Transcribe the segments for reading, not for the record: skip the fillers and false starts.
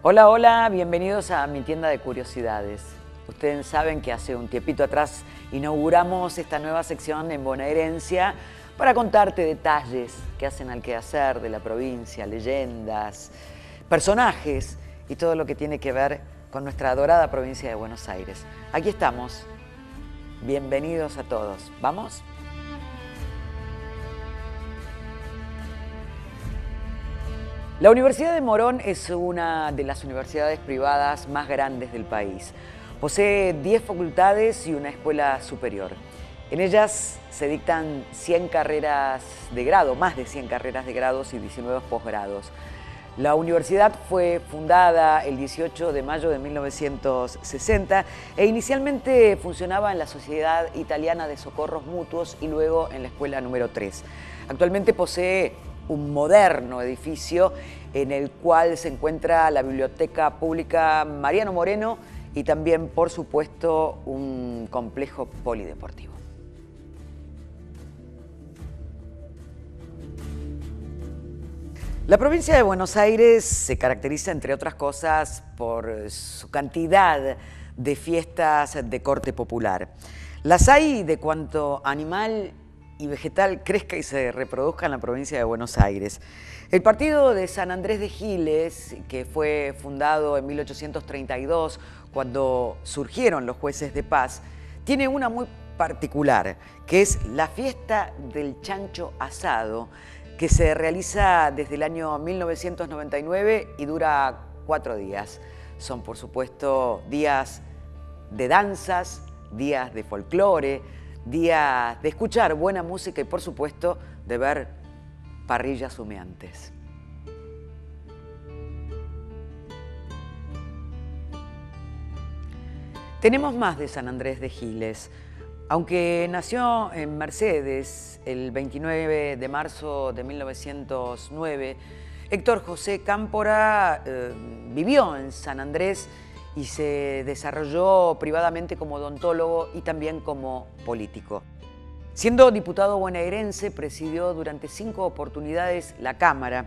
Hola, hola, bienvenidos a mi tienda de curiosidades. Ustedes saben que hace un tiempito atrás inauguramos esta nueva sección en Bonaerense para contarte detalles que hacen al quehacer de la provincia, leyendas, personajes y todo lo que tiene que ver con nuestra adorada provincia de Buenos Aires. Aquí estamos. Bienvenidos a todos. ¿Vamos? La Universidad de Morón es una de las universidades privadas más grandes del país. Posee 10 facultades y una escuela superior. En ellas se dictan 100 carreras de grado, más de 100 carreras de grados y 19 posgrados. La universidad fue fundada el 18 de mayo de 1960 e inicialmente funcionaba en la Sociedad Italiana de Socorros Mutuos y luego en la escuela número 3. Actualmente posee un moderno edificio en el cual se encuentra la Biblioteca Pública Mariano Moreno y también, por supuesto, un complejo polideportivo. La provincia de Buenos Aires se caracteriza, entre otras cosas, por su cantidad de fiestas de corte popular. Las hay de cuanto animal y vegetal crezca y se reproduzca en la provincia de Buenos Aires. El partido de San Andrés de Giles, que fue fundado en 1832, cuando surgieron los jueces de paz, tiene una muy particular, que es la fiesta del chancho asado, que se realiza desde el año 1999 y dura 4 días. Son, por supuesto, días de danzas, días de folclore, días de escuchar buena música y, por supuesto, de ver parrillas humeantes. Tenemos más de San Andrés de Giles. Aunque nació en Mercedes el 29 de marzo de 1909, Héctor José Cámpora vivió en San Andrés y se desarrolló privadamente como odontólogo y también como político. Siendo diputado bonaerense, presidió durante 5 oportunidades la Cámara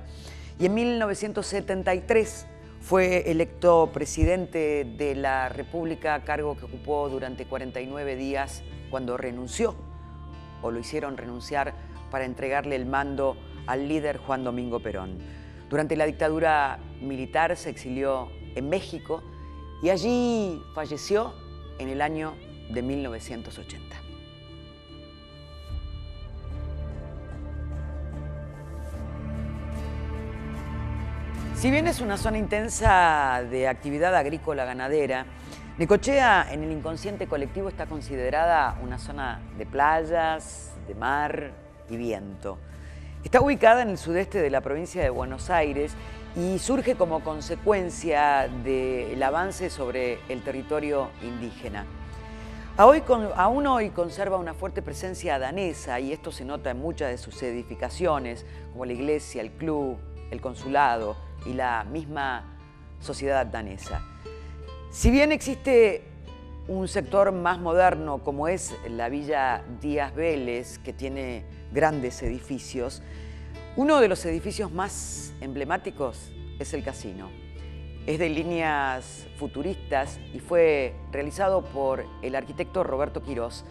y en 1973 fue electo presidente de la República, cargo que ocupó durante 49 días cuando renunció, o lo hicieron renunciar para entregarle el mando al líder Juan Domingo Perón. Durante la dictadura militar se exilió en México y allí falleció en el año de 1980. Si bien es una zona intensa de actividad agrícola ganadera, Necochea en el inconsciente colectivo está considerada una zona de playas, de mar y viento. Está ubicada en el sudeste de la provincia de Buenos Aires y surge como consecuencia del avance sobre el territorio indígena. Aún hoy conserva una fuerte presencia danesa y esto se nota en muchas de sus edificaciones, como la iglesia, el club, el consulado y la misma sociedad danesa. Si bien existe un sector más moderno como es la Villa Díaz Vélez, que tiene grandes edificios, uno de los edificios más emblemáticos es el casino. Es de líneas futuristas y fue realizado por el arquitecto Roberto Quirós,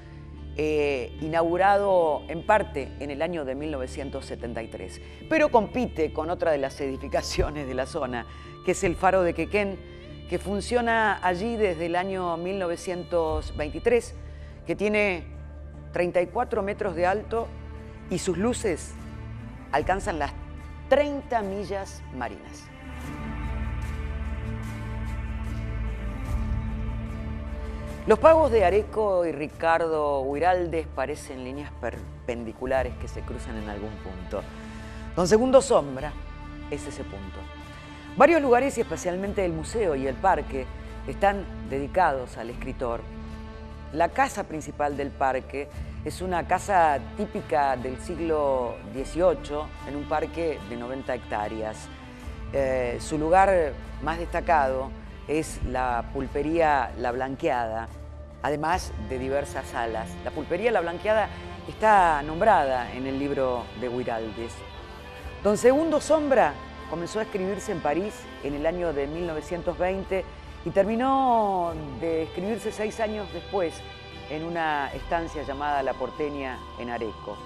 inaugurado en parte en el año de 1973, pero compite con otra de las edificaciones de la zona, que es el Faro de Quequén, que funciona allí desde el año 1923, que tiene 34 metros de alto y sus luces alcanzan las 30 millas marinas. Los pagos de Areco y Ricardo Huiraldes parecen líneas perpendiculares que se cruzan en algún punto. Don Segundo Sombra es ese punto. Varios lugares y especialmente el museo y el parque están dedicados al escritor. La casa principal del parque es una casa típica del siglo XVIII en un parque de 90 hectáreas. Su lugar más destacado es la pulpería La Blanqueada, además de diversas salas. La pulpería La Blanqueada está nombrada en el libro de Huiraldes. Don Segundo Sombra comenzó a escribirse en París en el año de 1920 y terminó de escribirse 6 años después en una estancia llamada La Porteña en Areco.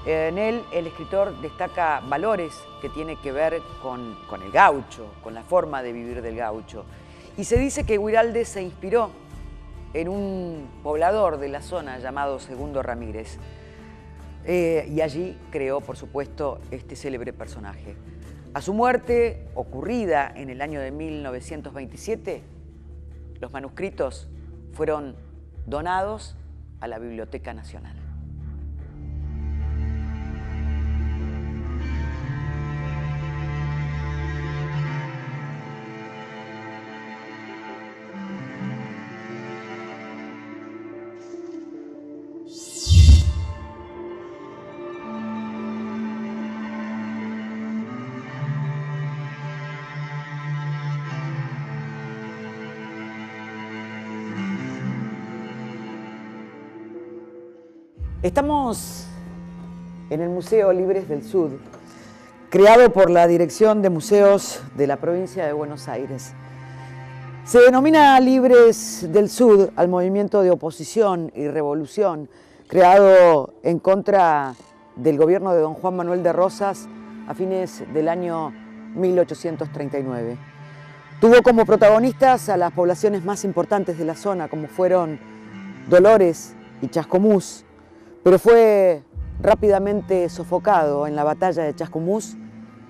En él el escritor destaca valores que tienen que ver con el gaucho, con la forma de vivir del gaucho. Y se dice que Guiraldes se inspiró en un poblador de la zona llamado Segundo Ramírez. Y allí creó, por supuesto, este célebre personaje. A su muerte, ocurrida en el año de 1927, los manuscritos fueron donados a la Biblioteca Nacional. Estamos en el Museo Libres del Sud, creado por la Dirección de Museos de la provincia de Buenos Aires. Se denomina Libres del Sud al movimiento de oposición y revolución creado en contra del gobierno de don Juan Manuel de Rosas a fines del año 1839. Tuvo como protagonistas a las poblaciones más importantes de la zona, como fueron Dolores y Chascomús, pero fue rápidamente sofocado en la batalla de Chascomús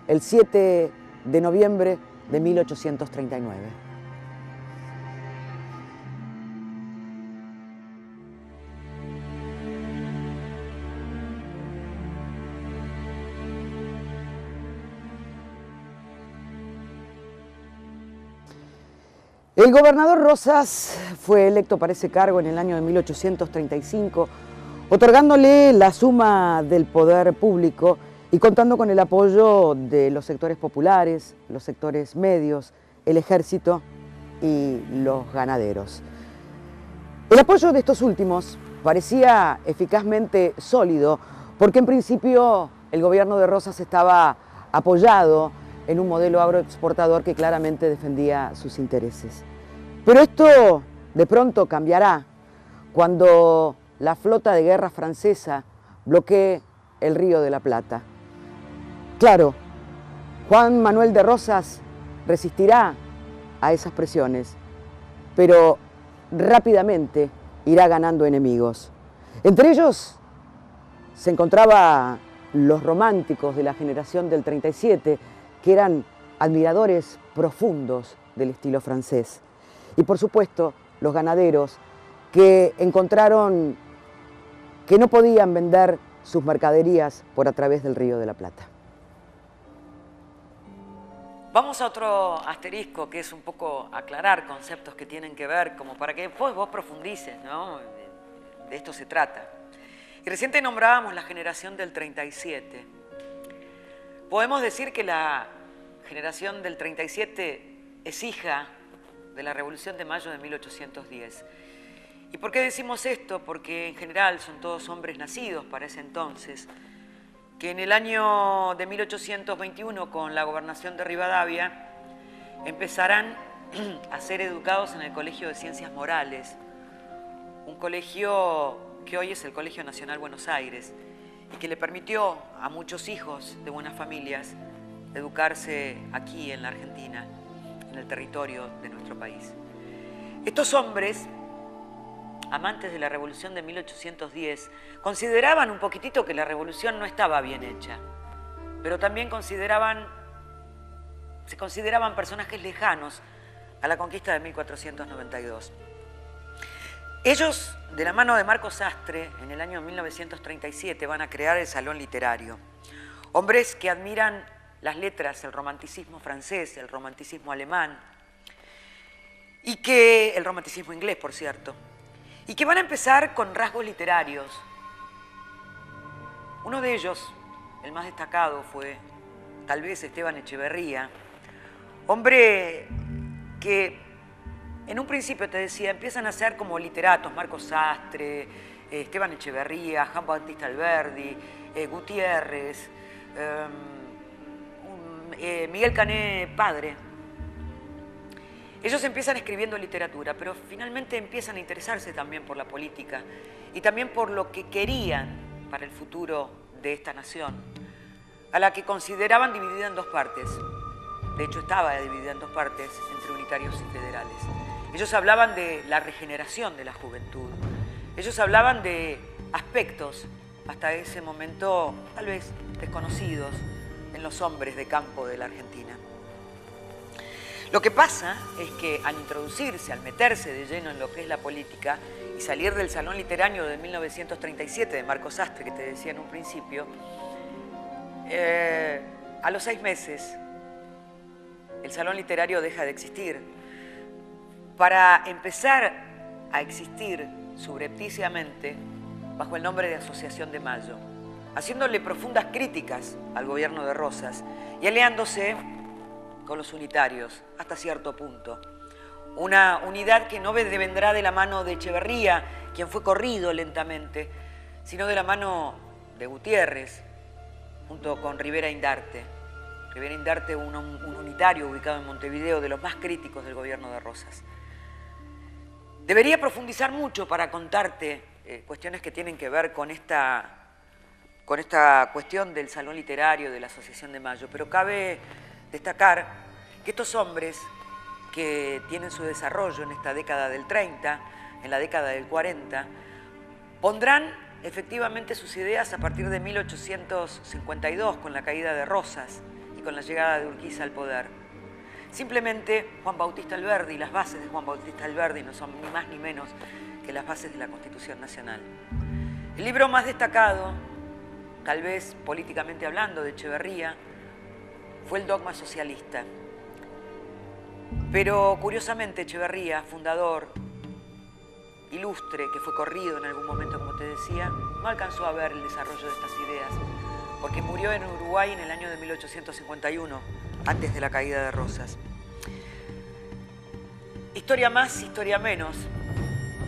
el 7 de noviembre de 1839. El gobernador Rosas fue electo para ese cargo en el año de 1835, otorgándole la suma del poder público y contando con el apoyo de los sectores populares, los sectores medios, el ejército y los ganaderos. El apoyo de estos últimos parecía eficazmente sólido porque en principio el gobierno de Rosas estaba apoyado en un modelo agroexportador que claramente defendía sus intereses. Pero esto de pronto cambiará cuando la flota de guerra francesa bloquee el Río de la Plata. Claro, Juan Manuel de Rosas resistirá a esas presiones, pero rápidamente irá ganando enemigos. Entre ellos se encontraban los románticos de la generación del 37, que eran admiradores profundos del estilo francés. Y por supuesto, los ganaderos que encontraron que no podían vender sus mercaderías por a través del Río de la Plata. Vamos a otro asterisco, que es un poco aclarar conceptos que tienen que ver, como para que después vos profundices, ¿no? De esto se trata. Y reciente nombrábamos la generación del 37. Podemos decir que la generación del 37 es hija de la Revolución de Mayo de 1810. ¿Y por qué decimos esto? Porque en general son todos hombres nacidos para ese entonces, que en el año de 1821, con la gobernación de Rivadavia, empezarán a ser educados en el Colegio de Ciencias Morales, un colegio que hoy es el Colegio Nacional Buenos Aires, y que le permitió a muchos hijos de buenas familias educarse aquí en la Argentina, en el territorio de nuestro país. Estos hombres, amantes de la Revolución de 1810, consideraban un poquitito que la revolución no estaba bien hecha, pero también se consideraban personajes lejanos a la conquista de 1492. Ellos, de la mano de Marco Sastre, en el año 1937 van a crear el Salón Literario. Hombres que admiran las letras, el romanticismo francés, el romanticismo alemán, y que el romanticismo inglés, por cierto, y que van a empezar con rasgos literarios. Uno de ellos, el más destacado, fue tal vez Esteban Echeverría, hombre que en un principio, te decía, empiezan a ser como literatos, Marco Sastre, Esteban Echeverría, Juan Bautista Alberdi, Gutiérrez, Miguel Cané padre. Ellos empiezan escribiendo literatura, pero finalmente empiezan a interesarse también por la política y también por lo que querían para el futuro de esta nación, a la que consideraban dividida en dos partes. De hecho, estaba dividida en dos partes, entre unitarios y federales. Ellos hablaban de la regeneración de la juventud. Ellos hablaban de aspectos, hasta ese momento tal vez desconocidos, en los hombres de campo de la Argentina. Lo que pasa es que al introducirse, al meterse de lleno en lo que es la política y salir del Salón Literario de 1937 de Marco Sastre, que te decía en un principio, a los 6 meses el Salón Literario deja de existir para empezar a existir subrepticiamente bajo el nombre de Asociación de Mayo, haciéndole profundas críticas al gobierno de Rosas y aliándose con los unitarios hasta cierto punto. Una unidad que no vendrá de la mano de Echeverría, quien fue corrido lentamente, sino de la mano de Gutiérrez, junto con Rivera Indarte. Rivera Indarte, un unitario ubicado en Montevideo, de los más críticos del gobierno de Rosas. Debería profundizar mucho para contarte cuestiones que tienen que ver con esta cuestión del Salón Literario, de la Asociación de Mayo, pero cabe destacar que estos hombres que tienen su desarrollo en esta década del 30, en la década del 40, pondrán efectivamente sus ideas a partir de 1852, con la caída de Rosas y con la llegada de Urquiza al poder. Simplemente Juan Bautista Alberdi y las bases de Juan Bautista Alberdi no son ni más ni menos que las bases de la Constitución Nacional. El libro más destacado, tal vez políticamente hablando, de Echeverría, fue el Dogma Socialista. Pero curiosamente Echeverría, fundador, ilustre, que fue corrido en algún momento, como te decía, no alcanzó a ver el desarrollo de estas ideas, porque murió en Uruguay en el año de 1851, antes de la caída de Rosas. Historia más, historia menos.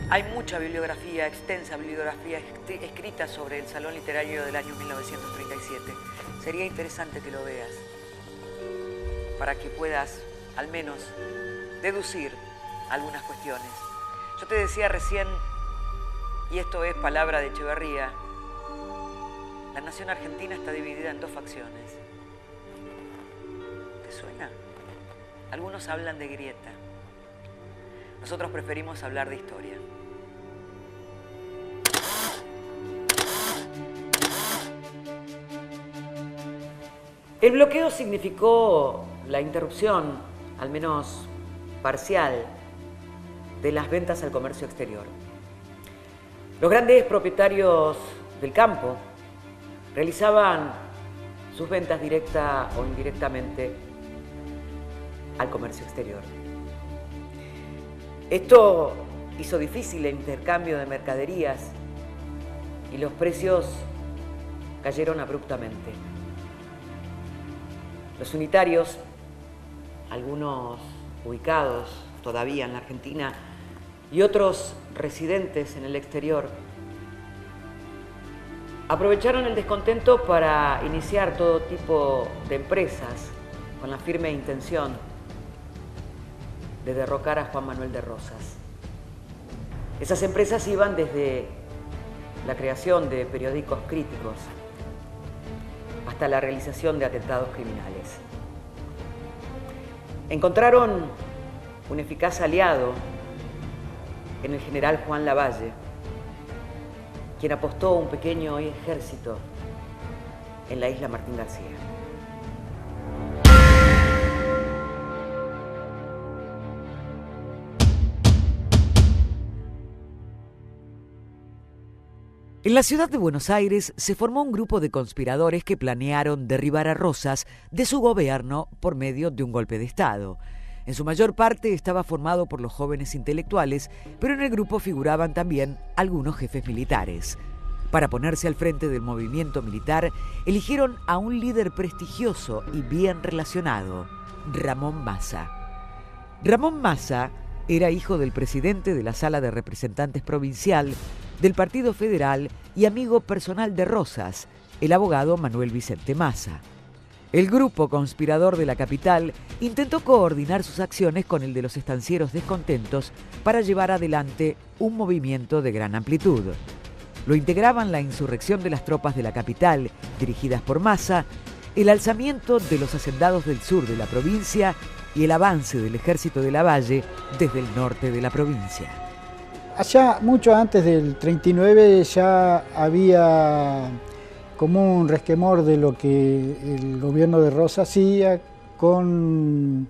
Hay mucha bibliografía, extensa bibliografía escrita sobre el Salón Literario del año 1937. Sería interesante que lo veas, para que puedas al menos deducir algunas cuestiones. Yo te decía recién, y esto es palabra de Echeverría, la nación argentina está dividida en dos facciones. ¿Te suena? Algunos hablan de grieta. Nosotros preferimos hablar de historia. El bloqueo significó la interrupción, al menos parcial, de las ventas al comercio exterior. Los grandes propietarios del campo realizaban sus ventas directa o indirectamente al comercio exterior. Esto hizo difícil el intercambio de mercaderías y los precios cayeron abruptamente. Los unitarios, algunos ubicados todavía en la Argentina y otros residentes en el exterior, aprovecharon el descontento para iniciar todo tipo de empresas con la firme intención de derrocar a Juan Manuel de Rosas. Esas empresas iban desde la creación de periódicos críticos hasta la realización de atentados criminales. Encontraron un eficaz aliado en el general Juan Lavalle, quien apostó un pequeño ejército en la isla Martín García. En la ciudad de Buenos Aires se formó un grupo de conspiradores que planearon derribar a Rosas de su gobierno por medio de un golpe de Estado. En su mayor parte estaba formado por los jóvenes intelectuales, pero en el grupo figuraban también algunos jefes militares. Para ponerse al frente del movimiento militar, eligieron a un líder prestigioso y bien relacionado, Ramón Massa. Ramón Massa era hijo del presidente de la Sala de Representantes Provincial del Partido Federal y amigo personal de Rosas, el abogado Manuel Vicente Massa. El grupo conspirador de la capital intentó coordinar sus acciones con el de los estancieros descontentos para llevar adelante un movimiento de gran amplitud. Lo integraban la insurrección de las tropas de la capital, dirigidas por Massa, el alzamiento de los hacendados del sur de la provincia y el avance del ejército de Lavalle desde el norte de la provincia. Allá, mucho antes del 39, ya había como un resquemor de lo que el gobierno de Rosas hacía con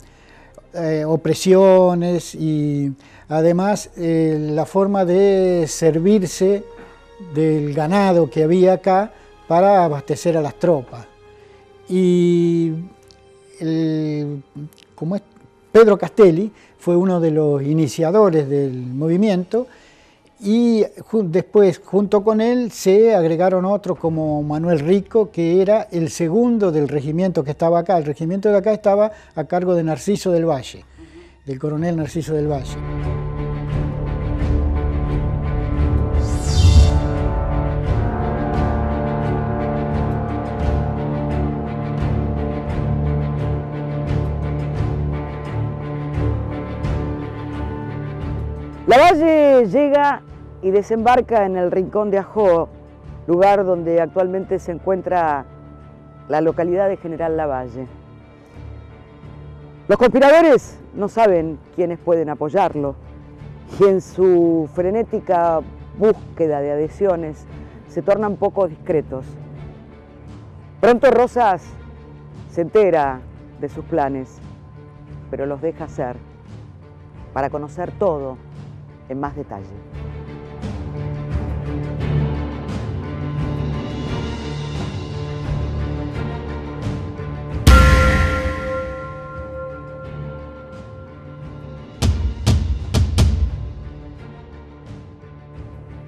opresiones y además la forma de servirse del ganado que había acá para abastecer a las tropas. Y Pedro Castelli fue uno de los iniciadores del movimiento y después junto con él se agregaron otros como Manuel Rico, que era el segundo del regimiento que estaba acá. El regimiento de acá estaba a cargo de Narciso del Valle, del coronel Narciso del Valle. Lavalle llega y desembarca en el Rincón de Ajó, lugar donde actualmente se encuentra la localidad de General Lavalle. Los conspiradores no saben quiénes pueden apoyarlo y en su frenética búsqueda de adhesiones se tornan poco discretos. Pronto Rosas se entera de sus planes, pero los deja hacer para conocer todo en más detalle.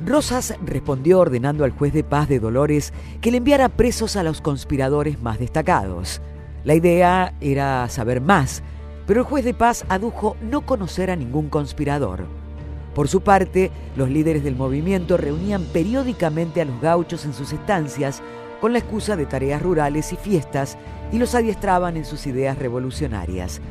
Rosas respondió ordenando al juez de paz de Dolores que le enviara presos a los conspiradores más destacados. La idea era saber más, pero el juez de paz adujo no conocer a ningún conspirador. Por su parte, los líderes del movimiento reunían periódicamente a los gauchos en sus estancias con la excusa de tareas rurales y fiestas y los adiestraban en sus ideas revolucionarias.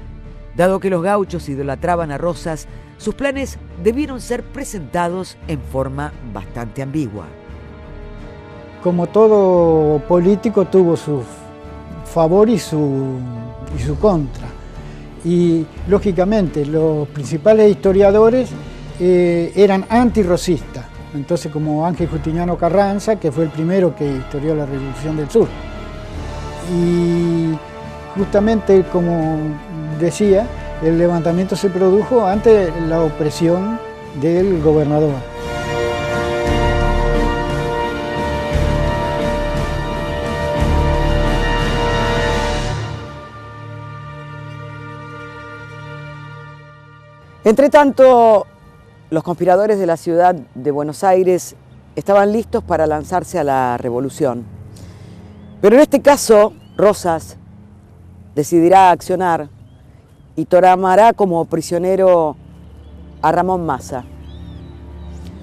Dado que los gauchos idolatraban a Rosas, sus planes debieron ser presentados en forma bastante ambigua. Como todo político tuvo su favor y su contra. Y lógicamente los principales historiadores eran antirrosistas. Entonces, como Ángel Justiniano Carranza, que fue el primero que historió la Revolución del Sur. Y justamente, como decía, el levantamiento se produjo ante la opresión del gobernador. Entretanto, los conspiradores de la ciudad de Buenos Aires estaban listos para lanzarse a la revolución. Pero en este caso, Rosas decidirá accionar y tomará como prisionero a Ramón Massa.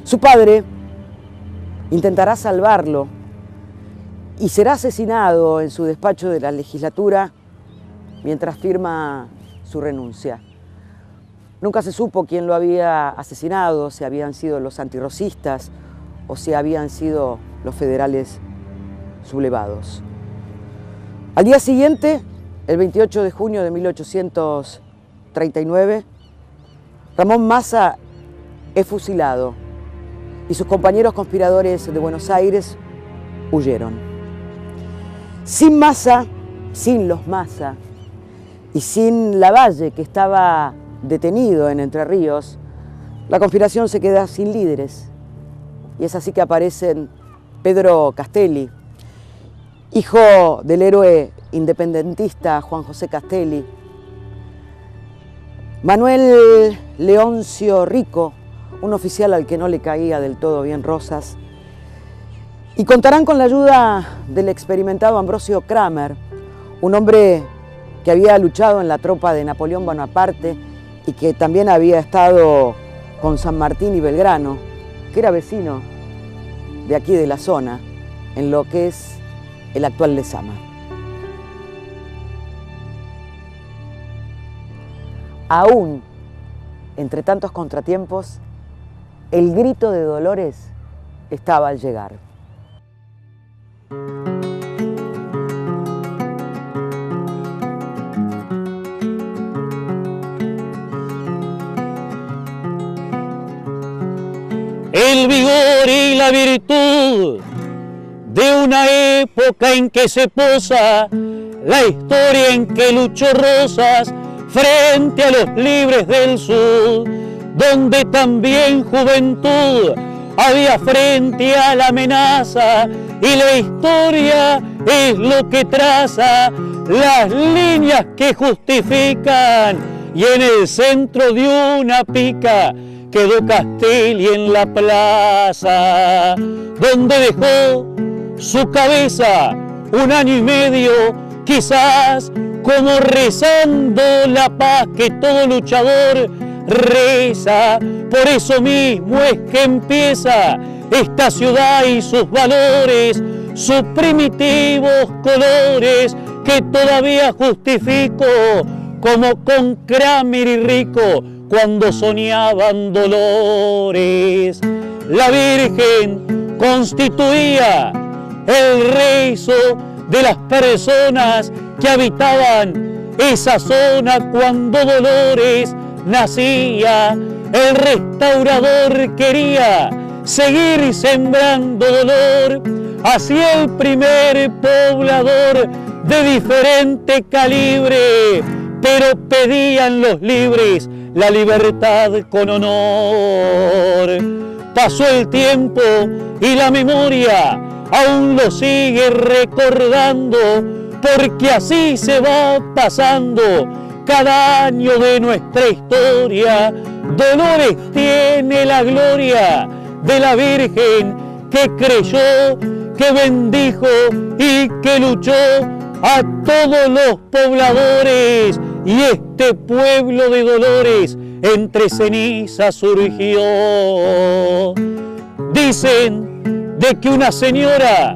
Su padre intentará salvarlo y será asesinado en su despacho de la legislatura mientras firma su renuncia. Nunca se supo quién lo había asesinado, si habían sido los antirrosistas o si habían sido los federales sublevados. Al día siguiente, el 28 de junio de 1839, Ramón Massa es fusilado y sus compañeros conspiradores de Buenos Aires huyeron. Sin Massa, sin los Massa y sin Lavalle, que estaba detenido en Entre Ríos, la conspiración se queda sin líderes. Y es así que aparecen Pedro Castelli, hijo del héroe independentista Juan José Castelli, Manuel Leoncio Rico, un oficial al que no le caía del todo bien Rosas, y contarán con la ayuda del experimentado Ambrosio Kramer, un hombre que había luchado en la tropa de Napoleón Bonaparte y que también había estado con San Martín y Belgrano, que era vecino de aquí de la zona, en lo que es el actual Lezama. aún entre tantos contratiempos, el grito de Dolores estaba al llegar. El vigor y la virtud de una época en que se posa la historia en que luchó Rosas frente a los libres del sur, donde también juventud había frente a la amenaza, y la historia es lo que traza las líneas que justifican, y en el centro de una pica quedó Castelli en la plaza, donde dejó su cabeza 1 año y medio, quizás como rezando la paz que todo luchador reza. Por eso mismo es que empieza esta ciudad y sus valores, sus primitivos colores, que todavía justifico como con Kramer y Rico cuando soñaban dolores. La Virgen constituía el rezo de las personas que habitaban esa zona cuando Dolores nacía. El restaurador quería seguir sembrando dolor hacia el primer poblador de diferente calibre, pero pedían los libres la libertad con honor. Pasó el tiempo y la memoria aún lo sigue recordando, porque así se va pasando cada año de nuestra historia. Dolores tiene la gloria de la Virgen que creyó, que bendijo y que luchó a todos los pobladores, y este pueblo de Dolores entre cenizas surgió. Dicen de que una señora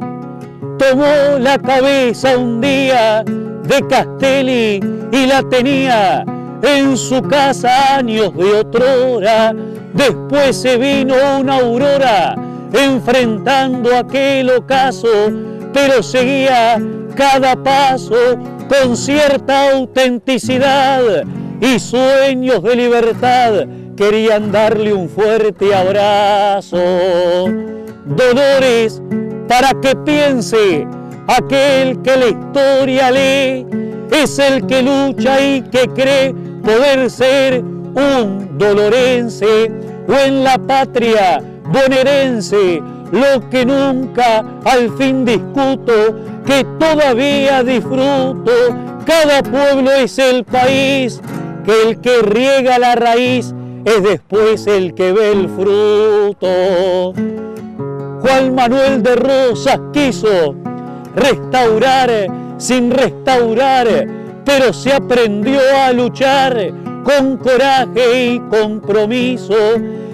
tomó la cabeza un día de Castelli y la tenía en su casa años de otrora. Después se vino una aurora enfrentando aquel ocaso, pero seguía cada paso con cierta autenticidad, y sueños de libertad querían darle un fuerte abrazo. Dolores, para que piense aquel que la historia lee, es el que lucha y que cree poder ser un dolorense, o en la patria bonaerense, lo que nunca al fin discuto, que todavía disfruto. Cada pueblo es el país, que el que riega la raíz es después el que ve el fruto. Juan Manuel de Rosas quiso restaurar sin restaurar, pero se aprendió a luchar con coraje y compromiso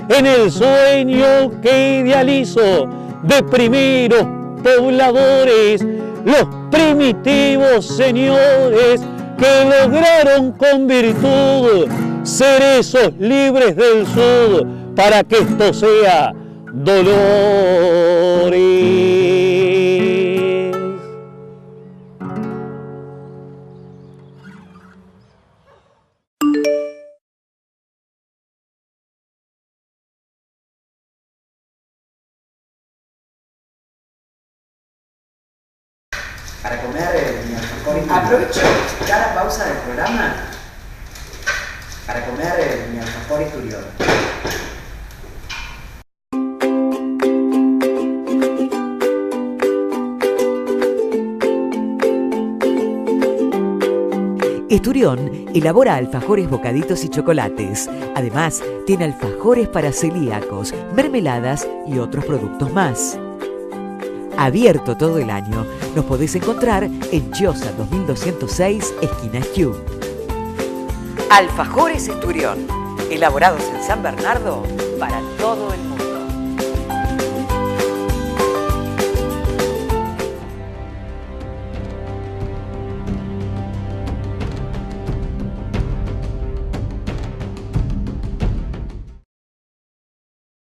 en el sueño que idealizó de primeros pobladores, los primitivos señores que lograron con virtud ser esos libres del sur para que esto sea Dolores. Para comer mi alfajor. Aprovecho cada pausa del programa para comer mi alfajor Esturión. Esturión elabora alfajores, bocaditos y chocolates. Además, tiene alfajores para celíacos, mermeladas y otros productos más. Abierto todo el año, nos podés encontrar en Chiosa 2206, esquina Esquiú. Alfajores Esturión, elaborados en San Bernardo para todo el mundo.